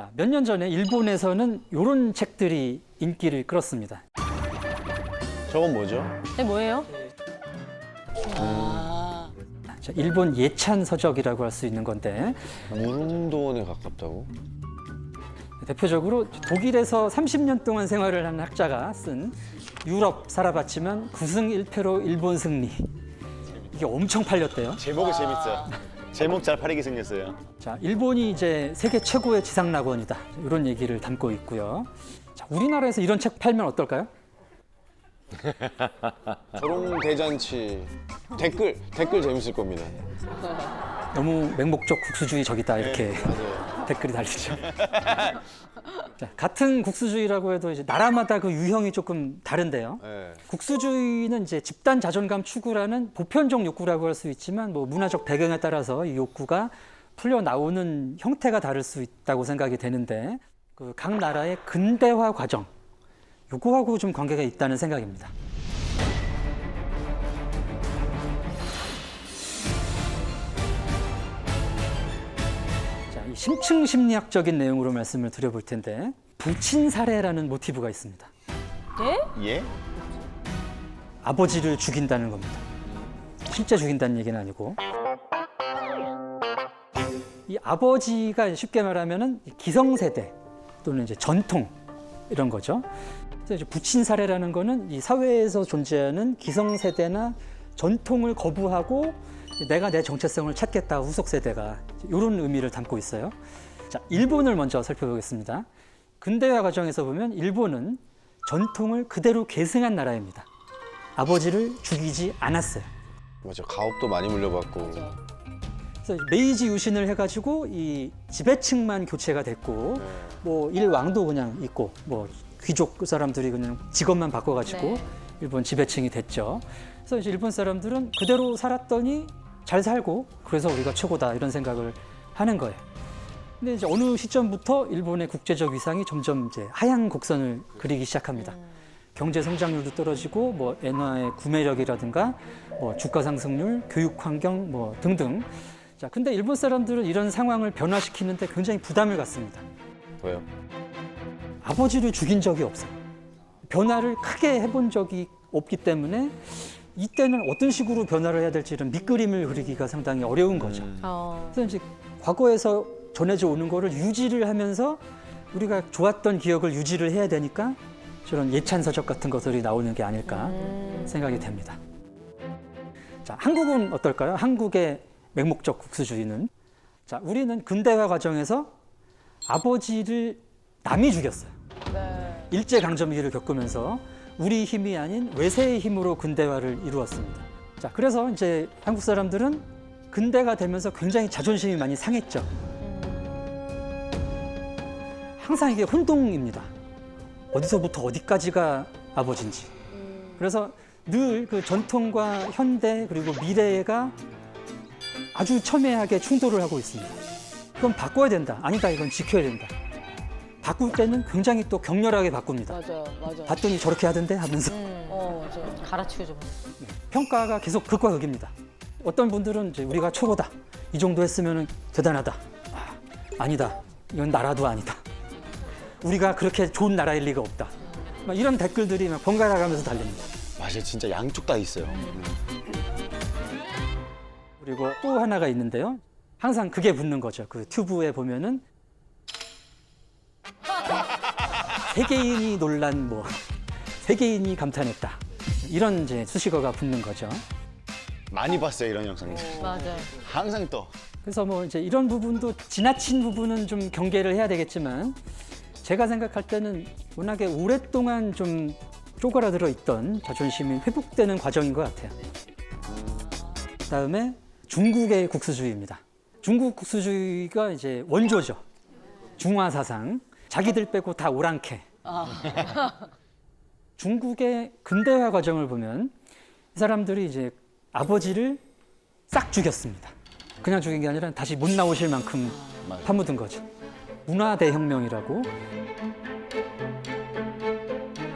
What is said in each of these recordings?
자, 몇 년 전에 일본에서는 이런 책들이 인기를 끌었습니다. 저건 뭐죠? 네, 뭐예요? 자, 일본 예찬 서적이라고 할 수 있는 건데 무릉도원에 가깝다고? 대표적으로 독일에서 30년 동안 생활을 한 학자가 쓴 유럽 살아봤지만 9승 1패로 일본 승리. 이게 엄청 팔렸대요. 제목이 재밌어요. 제목 잘 팔리게 생겼어요. 자, 일본이 이제 세계 최고의 지상 낙원이다. 이런 얘기를 담고 있고요. 자, 우리나라에서 이런 책 팔면 어떨까요? 결혼 대잔치 댓글 재밌을 겁니다. 너무 맹목적 국수주의적이다 이렇게 댓글이 달리죠. 자, 같은 국수주의라고 해도 이제 나라마다 그 유형이 조금 다른데요. 네. 국수주의는 이제 집단 자존감 추구라는 보편적 욕구라고 할 수 있지만 뭐 문화적 배경에 따라서 이 욕구가 풀려 나오는 형태가 다를 수 있다고 생각이 되는데 그 각 나라의 근대화 과정 요거하고 좀 관계가 있다는 생각입니다. 자, 이 심층 심리학적인 내용으로 말씀을 드려볼 텐데 부친 사례라는 모티브가 있습니다. 네? 예? 아버지를 죽인다는 겁니다. 실제 죽인다는 얘기는 아니고 이 아버지가 쉽게 말하면은 기성세대 또는 이제 전통 이런 거죠. 그래서 이제 부친 사례라는 거는 이 사회에서 존재하는 기성세대나 전통을 거부하고 내가 내 정체성을 찾겠다 후속 세대가 이런 의미를 담고 있어요. 자, 일본을 먼저 살펴보겠습니다. 근대화 과정에서 보면 일본은 전통을 그대로 계승한 나라입니다. 아버지를 죽이지 않았어요. 맞아, 가업도 많이 물려받고. 그래서 메이지 유신을 해가지고 이 지배층만 교체가 됐고 뭐 일왕도 그냥 있고 뭐 귀족 그 사람들이 그냥 직업만 바꿔가지고 네. 일본 지배층이 됐죠. 그래서 이제 일본 사람들은 그대로 살았더니 잘 살고 그래서 우리가 최고다 이런 생각을 하는 거예요. 근데 이제 어느 시점부터 일본의 국제적 위상이 점점 이제 하향 곡선을 그리기 시작합니다. 경제 성장률도 떨어지고 뭐 엔화의 구매력이라든가 뭐 주가 상승률, 교육 환경 뭐 등등. 자, 근데 일본 사람들은 이런 상황을 변화시키는데 굉장히 부담을 갖습니다. 왜요? 아버지를 죽인 적이 없어요. 변화를 크게 해본 적이 없기 때문에 이때는 어떤 식으로 변화를 해야 될지 이런 밑그림을 그리기가 상당히 어려운 거죠. 그래서 이제 과거에서 전해져 오는 거를 유지를 하면서 우리가 좋았던 기억을 유지를 해야 되니까 저런 예찬서적 같은 것들이 나오는 게 아닐까 생각이 됩니다. 자, 한국은 어떨까요? 한국의 맹목적 국수주의는 자, 우리는 근대화 과정에서 아버지를 남이 죽였어요. 네. 일제강점기를 겪으면서 우리 힘이 아닌 외세의 힘으로 근대화를 이루었습니다. 자, 그래서 이제 한국 사람들은 근대가 되면서 굉장히 자존심이 많이 상했죠. 항상 이게 혼동입니다. 어디서부터 어디까지가 아버지인지. 그래서 늘 그 전통과 현대 그리고 미래가 아주 첨예하게 충돌을 하고 있습니다. 그건 바꿔야 된다. 아니다. 이건 지켜야 된다. 바꿀 때는 굉장히 또 격렬하게 바꿉니다. 맞아, 맞아. 봤더니 저렇게 하던데 하면서 맞아. 갈아치우죠. 평가가 계속 극과 극입니다. 어떤 분들은 이제 우리가 최고다. 이 정도 했으면 대단하다. 아니다. 이건 나라도 아니다. 우리가 그렇게 좋은 나라일 리가 없다. 막 이런 댓글들이 막 번갈아 가면서 달립니다. 맞아요, 진짜 양쪽 다 있어요. 그리고 또 하나가 있는데요. 항상 그게 붙는 거죠. 그 튜브에 보면은 세계인이 논란 뭐 세계인이 감탄했다. 이런 이제 수식어가 붙는 거죠. 많이 봤어요, 이런 영상들. 맞아. 항상 떠. 그래서 뭐 이제 이런 부분도 지나친 부분은 좀 경계를 해야 되겠지만 제가 생각할 때는 워낙에 오랫동안 좀 쪼그라들어 있던 자존심이 회복되는 과정인 것 같아요. 그다음에 중국의 국수주의입니다. 중국 국수주의가 이제 원조죠. 중화 사상. 자기들 빼고 다 오랑캐. 중국의 근대화 과정을 보면 이 사람들이 이제 아버지를 싹 죽였습니다. 그냥 죽인 게 아니라 다시 못 나오실 만큼 파묻은 거죠. 문화대혁명이라고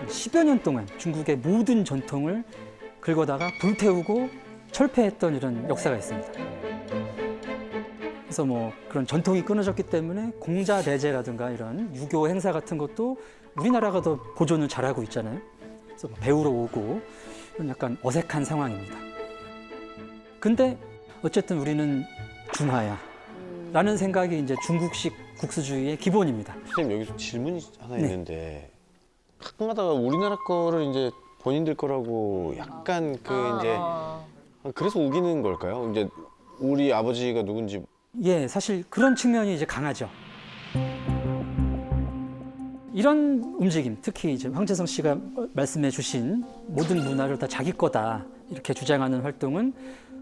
10여 년 동안 중국의 모든 전통을 긁어다가 불태우고 철폐했던 이런 역사가 있습니다. 그래서 뭐 그런 전통이 끊어졌기 때문에 공자대제라든가 이런 유교 행사 같은 것도 우리나라가 더 보존을 잘하고 있잖아요. 그래서 뭐 배우러 오고 이런 약간 어색한 상황입니다. 근데 어쨌든 우리는 중화야 라는 생각이 이제 중국식 국수주의의 기본입니다. 선생님 여기서 질문이 하나 네. 있는데 가끔 가다가 우리나라 거를 이제 본인들 거라고 약간 이제 그래서 우기는 걸까요? 이제 우리 아버지가 누군지 예, 사실 그런 측면이 이제 강하죠. 이런 움직임, 특히 이제 황재성 씨가 말씀해 주신 모든 문화를 다 자기 거다 이렇게 주장하는 활동은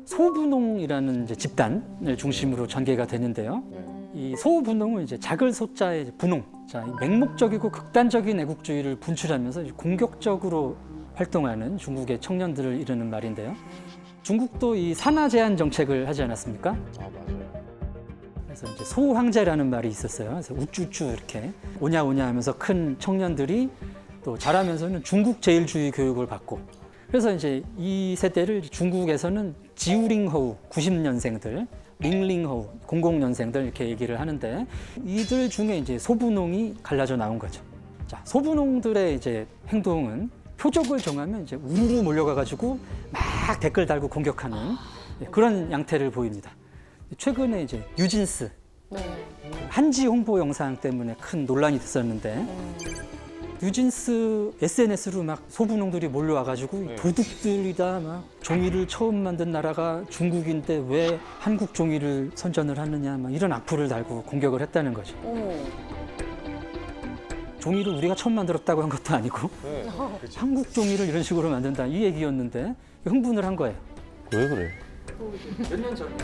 소분홍이라는 이제 집단을 중심으로 전개가 되는데요. 이 소분홍은 이제 작을 소자의 분홍, 자, 이 맹목적이고 극단적인 애국주의를 분출하면서 공격적으로 활동하는 중국의 청년들을 이르는 말인데요. 중국도 이 산하 제한 정책을 하지 않았습니까? 아 맞아요. 그래서 이제 소황제라는 말이 있었어요. 그래서 우쭈쭈 이렇게 오냐 오냐 하면서 큰 청년들이 또 자라면서는 중국 제일주의 교육을 받고 그래서 이제 이 세대를 중국에서는 지우링허우 90년생들, 링링허우 00년생들 이렇게 얘기를 하는데 이들 중에 이제 소분홍이 갈라져 나온 거죠. 자, 소분홍들의 이제 행동은 표적을 정하면 이제 우르르 몰려가 가지고 막 댓글 달고 공격하는 그런 양태를 보입니다. 최근에 이제 뉴진스 한지 홍보 영상 때문에 큰 논란이 됐었는데 뉴진스 SNS로 막 소분홍들이 몰려와가지고 도둑들이다 막 종이를 처음 만든 나라가 중국인데 왜 한국 종이를 선전을 하느냐 막 이런 악플을 달고 공격을 했다는 거죠. 종이를 우리가 처음 만들었다고 한 것도 아니고 네. 한국 종이를 이런 식으로 만든다 이 얘기였는데 흥분을 한 거예요. 왜 그래? 몇 년 전에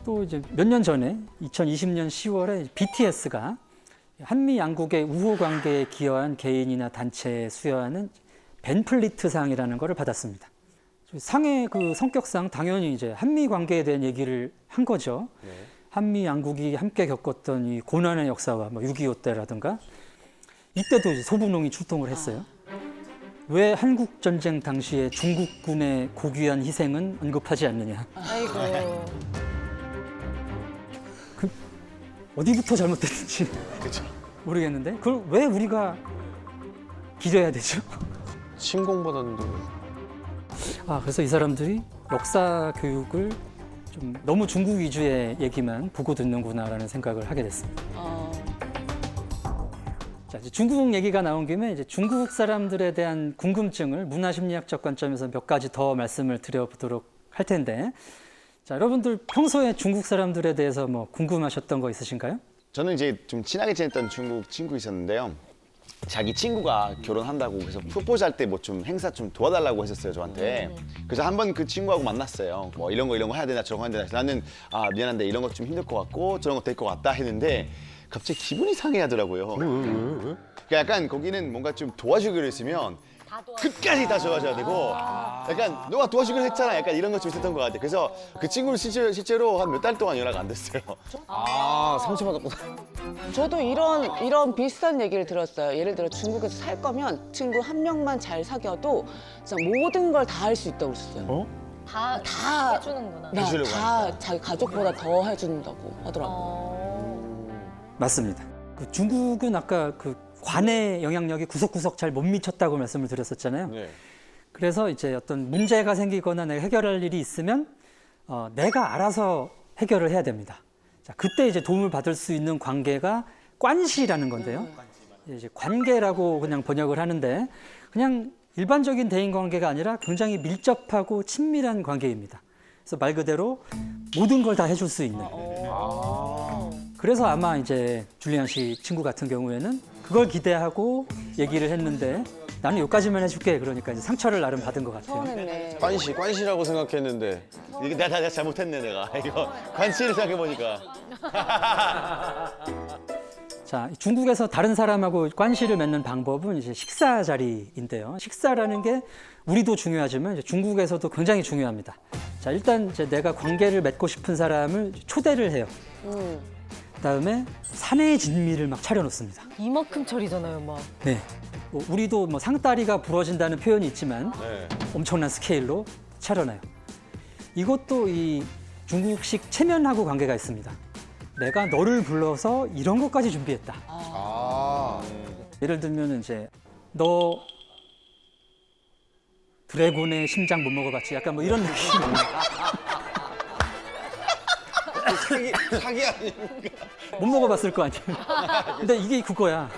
또 이제 몇 년 전에 2020년 10월에 BTS가 한미 양국의 우호 관계에 기여한 개인이나 단체에 수여하는 벤플리트상이라는 것을 받았습니다. 상의 그 성격상 당연히 이제 한미 관계에 대한 얘기를 한 거죠. 네. 한미 양국이 함께 겪었던 이 고난의 역사와 뭐 6.25 때라든가 이때도 이제 소분홍이 출동을 했어요. 왜 한국 전쟁 당시에 중국군의 고귀한 희생은 언급하지 않느냐. 아이고. 어디부터 잘못됐는지 모르겠는데 그걸 왜 우리가 기려야 되죠? 신공받았는데 아, 그래서 이 사람들이 역사 교육을 좀 너무 중국 위주의 얘기만 보고 듣는구나라는 생각을 하게 됐습니다. 자, 이제 중국 얘기가 나온 김에 이제 중국 사람들에 대한 궁금증을 문화심리학적 관점에서 몇 가지 더 말씀을 드려보도록 할 텐데, 자, 여러분들 평소에 중국 사람들에 대해서 뭐 궁금하셨던 거 있으신가요? 저는 이제 좀 친하게 지냈던 중국 친구 있었는데요. 자기 친구가 결혼한다고 그래서 프로포즈 할 때 뭐 좀 행사 좀 도와달라고 했었어요 저한테. 그래서 한번 그 친구하고 만났어요. 뭐 이런 거 해야 되나 저런 거 해야 되나. 그래서 나는 아 미안한데 이런 거 좀 힘들 것 같고 저런 거 될 것 같다 했는데 갑자기 기분이 상해하더라고요. 그러니까 약간 거기는 뭔가 좀 도와주기로 했으면 끝까지 다 도와줘야 되고 약간 너가 도와주기로 했잖아. 약간 이런 거 좀 있었던 것 같아요. 그래서 그 친구는 실제로 한 몇 달 동안 연락 안 됐어요. 아 상처받았구나. 저도 이런 비슷한 얘기를 들었어요. 예를 들어 중국에서 살 거면 친구 한 명만 잘 사귀어도 진짜 모든 걸 다 할 수 있다고 그랬어요. 다 해주는구나. 해주려고 다 자기 가족보다 더 해준다고 하더라고요. 맞습니다. 그 중국은 아까 그 관의 영향력이 구석구석 잘 못 미쳤다고 말씀을 드렸었잖아요. 네. 그래서 이제 어떤 문제가 생기거나 내가 해결할 일이 있으면 내가 알아서 해결을 해야 됩니다. 자, 그때 이제 도움을 받을 수 있는 관계가 관시라는 건데요. 이제 관계라고 그냥 번역을 하는데 그냥 일반적인 대인 관계가 아니라 굉장히 밀접하고 친밀한 관계입니다. 그래서 말 그대로 모든 걸 다 해줄 수 있는. 그래서 아마 이제 줄리안 씨 친구 같은 경우에는 그걸 기대하고 얘기를 했는데 나는 여기까지만 해줄게. 그러니까 이제 상처를 나름 받은 것 같아요. 서운했네. 관시라고 생각했는데 이게 내가 잘못했네 내가. 이거 관시를 생각해보니까. 자, 중국에서 다른 사람하고 관시를 맺는 방법은 이제 식사 자리인데요. 식사라는 게 우리도 중요하지만 이제 중국에서도 굉장히 중요합니다. 자, 일단 이제 내가 관계를 맺고 싶은 사람을 초대를 해요. 그다음에 사내 진미를 막 차려놓습니다. 이만큼 처리잖아요, 막. 네. 뭐 우리도 뭐 상다리가 부러진다는 표현이 있지만 네. 엄청난 스케일로 차려놔요. 이것도 이 중국식 체면하고 관계가 있습니다. 내가 너를 불러서 이런 것까지 준비했다. 예를 들면 이제 너 드래곤의 심장 못 먹어봤지? 약간 뭐 이런 느낌. 사기 아닙니까? 못 먹어봤을 거 아니에요. 근데 이게 그거야.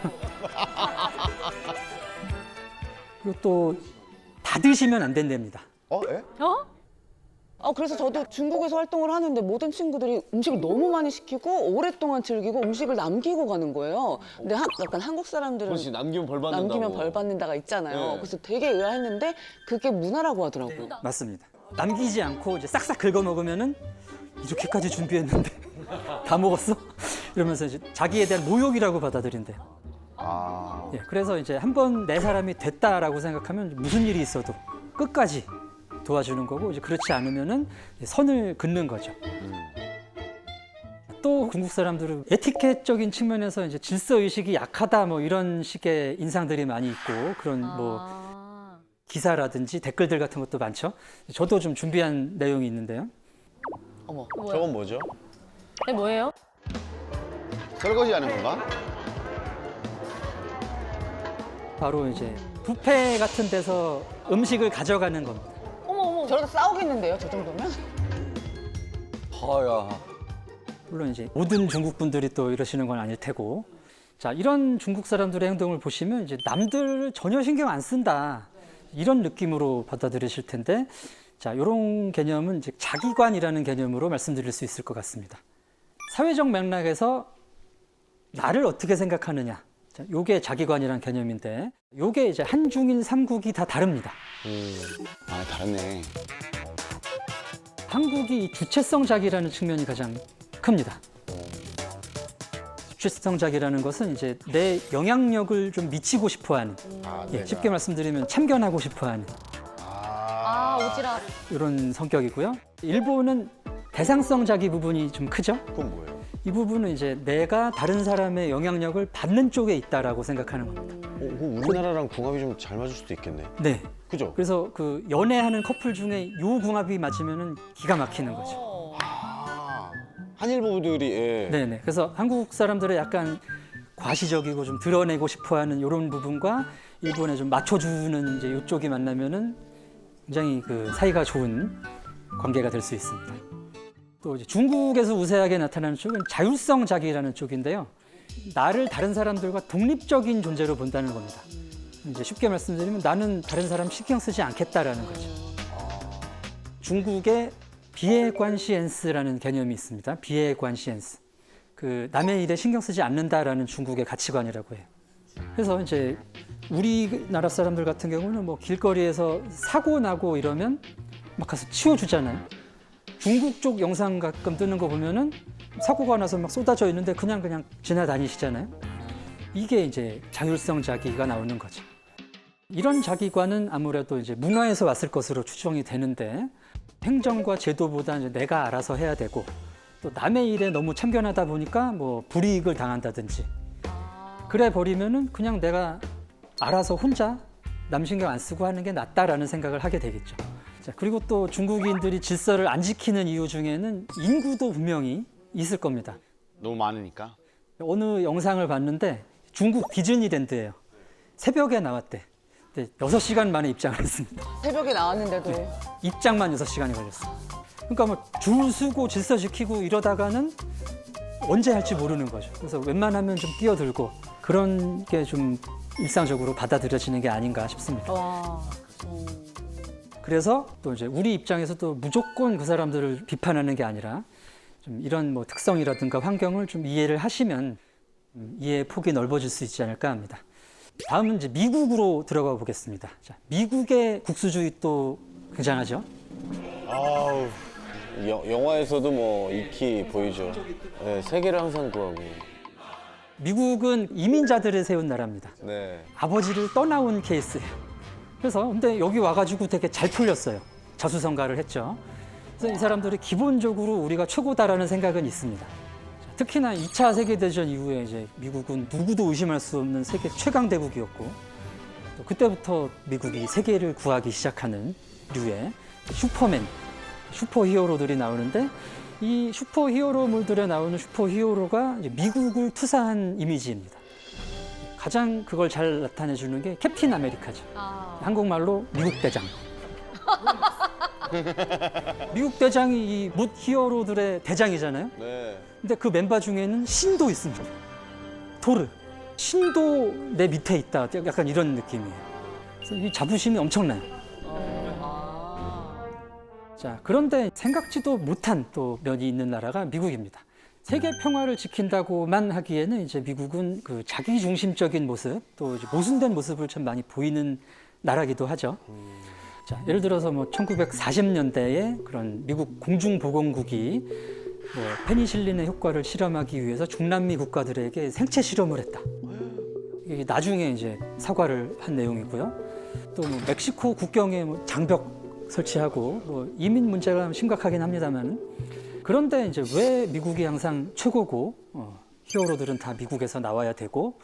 그리고 또 다 드시면 안 된답니다. 예? 그래서 저도 중국에서 활동을 하는데 모든 친구들이 음식을 너무 많이 시키고 오랫동안 즐기고 음식을 남기고 가는 거예요. 근데 약간 한국 사람들은 그렇지, 남기면 벌 받는다고. 남기면 벌 받는다가 있잖아요. 네. 그래서 되게 의아했는데 그게 문화라고 하더라고요. 맞습니다. 남기지 않고 이제 싹싹 긁어 먹으면은 이렇게까지 준비했는데 다 먹었어? 이러면서 이제 자기에 대한 모욕이라고 받아들인대요. 예, 그래서 이제 한 번 내 사람이 됐다라고 생각하면 무슨 일이 있어도 끝까지 도와주는 거고, 이제 그렇지 않으면은 선을 긋는 거죠. 또 중국 사람들은 에티켓적인 측면에서 이제 질서 의식이 약하다 뭐 이런 식의 인상들이 많이 있고, 그런 뭐 기사라든지 댓글들 같은 것도 많죠. 저도 좀 준비한 내용이 있는데요. 어머. 저건 뭐죠? 네, 뭐예요? 설거지 하는 건가? 바로 이제 뷔페 같은 데서 음식을 가져가는 겁니다. 어머. 저러다 싸우겠는데요, 저 정도면? 하야. 물론 이제 모든 중국 분들이 또 이러시는 건 아닐 테고, 자, 이런 중국 사람들의 행동을 보시면 이제 남들 전혀 신경 안 쓴다, 이런 느낌으로 받아들이실 텐데, 자, 이런 개념은 이제 자기관이라는 개념으로 말씀드릴 수 있을 것 같습니다. 사회적 맥락에서 나를 어떻게 생각하느냐, 자, 요게 자기관이라는 개념인데, 요게 이제 한중일 삼국이 다 다릅니다. 다르네. 한국이 이 주체성작이라는 측면이 가장 큽니다. 주체성작이라는 것은 이제 내 영향력을 좀 미치고 싶어하는, 예, 쉽게 말씀드리면 참견하고 싶어하는 오지랖. 이런 성격이고요. 일본은 대상성작이 부분이 좀 크죠. 그건 뭐예요? 이 부분은 이제 내가 다른 사람의 영향력을 받는 쪽에 있다라고 생각하는 겁니다. 그럼 우리나라랑 궁합이 좀 잘 맞을 수도 있겠네. 네. 그죠? 그래서 그 연애하는 커플 중에 요 궁합이 맞으면은 기가 막히는 거죠. 한일 부부들이 예. 네네. 그래서 한국 사람들의 약간 과시적이고 좀 드러내고 싶어하는 이런 부분과 일본에 좀 맞춰주는 이제 이쪽이 만나면은 굉장히 그 사이가 좋은 관계가 될 수 있습니다. 또 이제 중국에서 우세하게 나타나는 쪽은 자율성작이라는 쪽인데요. 나를 다른 사람들과 독립적인 존재로 본다는 겁니다. 이제 쉽게 말씀드리면 나는 다른 사람 신경 쓰지 않겠다라는 거죠. 중국의 비에관시엔스라는 개념이 있습니다. 비에관시엔스. 그 남의 일에 신경 쓰지 않는다라는 중국의 가치관이라고 해요. 그래서 이제 우리나라 사람들 같은 경우는 뭐 길거리에서 사고 나고 이러면 막 가서 치워주잖아요. 중국 쪽 영상 가끔 뜨는 거 보면은 사고가 나서 막 쏟아져 있는데 그냥 지나다니시잖아요. 이게 이제 자율성 자기가 나오는 거죠. 이런 자기관은 아무래도 이제 문화에서 왔을 것으로 추정이 되는데, 행정과 제도보다 이제 내가 알아서 해야 되고, 또 남의 일에 너무 참견하다 보니까 뭐 불이익을 당한다든지, 그래 버리면은 그냥 내가 알아서 혼자 남 신경 안 쓰고 하는 게 낫다라는 생각을 하게 되겠죠. 자, 그리고 또 중국인들이 질서를 안 지키는 이유 중에는 인구도 분명히 있을 겁니다. 너무 많으니까. 어느 영상을 봤는데 중국 디즈니랜드예요. 새벽에 나왔대. 근데 6시간 만에 입장을 했습니다. 새벽에 나왔는데도. 입장만 6시간이 걸렸어요. 그러니까 뭐 줄 서고 질서 지키고 이러다가는 언제 할지 모르는 거죠. 그래서 웬만하면 좀 끼어들고 그런 게 좀 일상적으로 받아들여지는 게 아닌가 싶습니다. 그래서 또 이제 우리 입장에서도 무조건 그 사람들을 비판하는 게 아니라 좀 이런 뭐 특성이라든가 환경을 좀 이해를 하시면 이해의 폭이 넓어질 수 있지 않을까 합니다. 다음은 이제 미국으로 들어가 보겠습니다. 자, 미국의 국수주의 또 굉장하죠. 아우. 영화에서도 뭐 익히 보이죠. 네, 세계를 항상 구하고. 미국은 이민자들을 세운 나라입니다. 네. 아버지를 떠나온 케이스예요. 그래서 근데 여기 와가지고 되게 잘 풀렸어요. 자수성가를 했죠. 그래서 이 사람들이 기본적으로 우리가 최고다라는 생각은 있습니다. 특히나 2차 세계대전 이후에 이제 미국은 누구도 의심할 수 없는 세계 최강 대국이었고, 또 그때부터 미국이 세계를 구하기 시작하는 류의 슈퍼맨, 슈퍼히어로들이 나오는데 이 슈퍼히어로물들에 나오는 슈퍼히어로가 이제 미국을 투사한 이미지입니다. 가장 그걸 잘 나타내주는 게 캡틴 아메리카죠. 한국말로 미국 대장. 미국 대장이 이 뭇 히어로들의 대장이잖아요. 네. 근데 그 멤버 중에는 신도 있습니다. 토르. 신도 내 밑에 있다. 약간 이런 느낌이에요. 그래서 이 자부심이 엄청나요. 자, 그런데 생각지도 못한 또 면이 있는 나라가 미국입니다. 세계 평화를 지킨다고만 하기에는 이제 미국은 그 자기 중심적인 모습, 또 이제 모순된 모습을 참 많이 보이는 나라기도 하죠. 자, 예를 들어서 뭐 1940년대에 그런 미국 공중보건국이 뭐 페니실린의 효과를 실험하기 위해서 중남미 국가들에게 생체 실험을 했다. 이게 나중에 이제 사과를 한 내용이고요. 또 뭐 멕시코 국경에 뭐 장벽 설치하고 뭐 이민 문제가 심각하긴 합니다만, 그런데 이제 왜 미국이 항상 최고고 히어로들은 다 미국에서 나와야 되고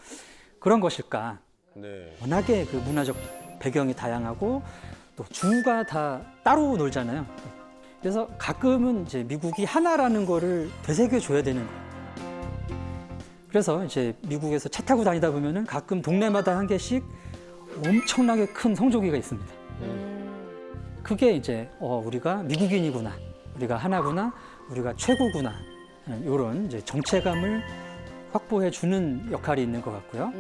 그런 것일까? 네. 워낙에 그 문화적 배경이 다양하고 또 주가 다 따로 놀잖아요. 그래서 가끔은 이제 미국이 하나라는 거를 되새겨 줘야 되는 거예요. 그래서 이제 미국에서 차 타고 다니다 보면은 가끔 동네마다 한 개씩 엄청나게 큰 성조기가 있습니다. 그게 이제 우리가 미국인이구나, 우리가 하나구나, 우리가 최고구나, 이런 이제 정체감을 확보해 주는 역할이 있는 것 같고요.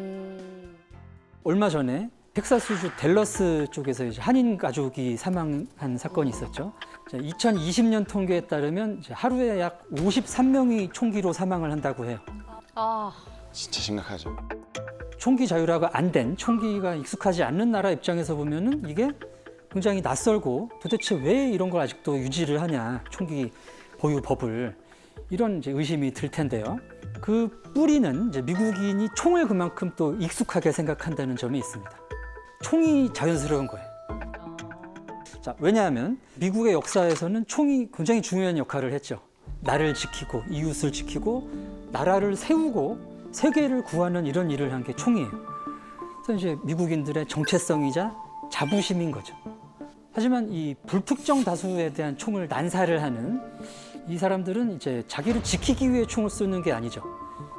얼마 전에 텍사스주 댈러스 쪽에서 이제 한인 가족이 사망한 사건이 있었죠. 2020년 통계에 따르면 이제 하루에 약 53명이 총기로 사망을 한다고 해요. 진짜 심각하죠. 총기 자율화가 안 된, 총기가 익숙하지 않는 나라 입장에서 보면은 이게 굉장히 낯설고 도대체 왜 이런 걸 아직도 유지를 하냐, 총기 보유법을, 이런 이제 의심이 들 텐데요. 그 뿌리는 이제 미국인이 총을 그만큼 또 익숙하게 생각한다는 점이 있습니다. 총이 자연스러운 거예요. 자, 왜냐하면 미국의 역사에서는 총이 굉장히 중요한 역할을 했죠. 나를 지키고 이웃을 지키고 나라를 세우고 세계를 구하는 이런 일을 한 게 총이에요. 그래서 이제 미국인들의 정체성이자 자부심인 거죠. 하지만 이 불특정 다수에 대한 총을 난사를 하는 이 사람들은 이제 자기를 지키기 위해 총을 쓰는 게 아니죠.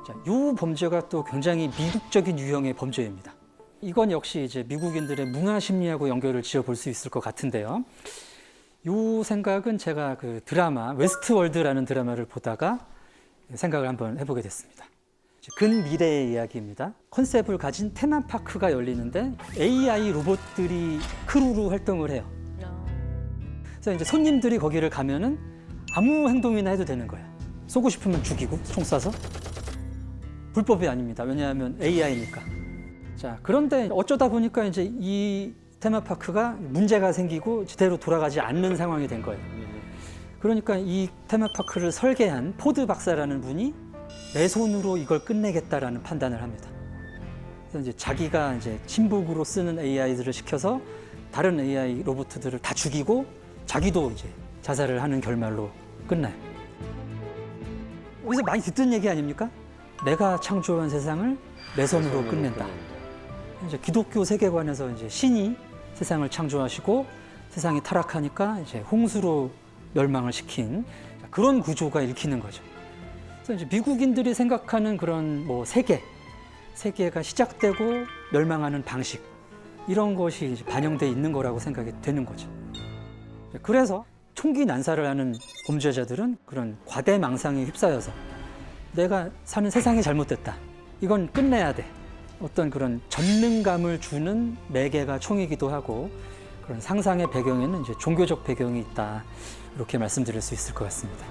자, 이 범죄가 또 굉장히 미국적인 유형의 범죄입니다. 이건 역시 이제 미국인들의 문화 심리하고 연결을 지어 볼 수 있을 것 같은데요. 이 생각은 제가 그 드라마 웨스트월드라는 드라마를 보다가 생각을 한번 해보게 됐습니다. 근미래의 이야기입니다. 컨셉을 가진 테마파크가 열리는데 AI 로봇들이 크루로 활동을 해요. 그래서 이제 손님들이 거기를 가면은 아무 행동이나 해도 되는 거예요. 쏘고 싶으면 죽이고 총 쏴서. 불법이 아닙니다. 왜냐하면 AI니까. 자, 그런데 어쩌다 보니까 이제 이 테마파크가 문제가 생기고 제대로 돌아가지 않는 상황이 된 거예요. 그러니까 이 테마파크를 설계한 포드 박사라는 분이 내 손으로 이걸 끝내겠다라는 판단을 합니다. 그래서 이제 자기가 이제 친북으로 쓰는 AI들을 시켜서 다른 AI 로봇들을 다 죽이고 자기도 이제 자살을 하는 결말로 끝나요. 여기서 많이 듣던 얘기 아닙니까? 내가 창조한 세상을 내 손으로 끝낸다. 이제 기독교 세계관에서 이제 신이 세상을 창조하시고 세상이 타락하니까 이제 홍수로 멸망을 시킨 그런 구조가 읽히는 거죠. 그래서 이제 미국인들이 생각하는 그런 뭐 세계가 시작되고 멸망하는 방식, 이런 것이 이제 반영돼 있는 거라고 생각이 되는 거죠. 그래서 총기 난사를 하는 범죄자들은 그런 과대망상에 휩싸여서 내가 사는 세상이 잘못됐다, 이건 끝내야 돼, 어떤 그런 전능감을 주는 매개가 총이기도 하고, 그런 상상의 배경에는 이제 종교적 배경이 있다, 이렇게 말씀드릴 수 있을 것 같습니다.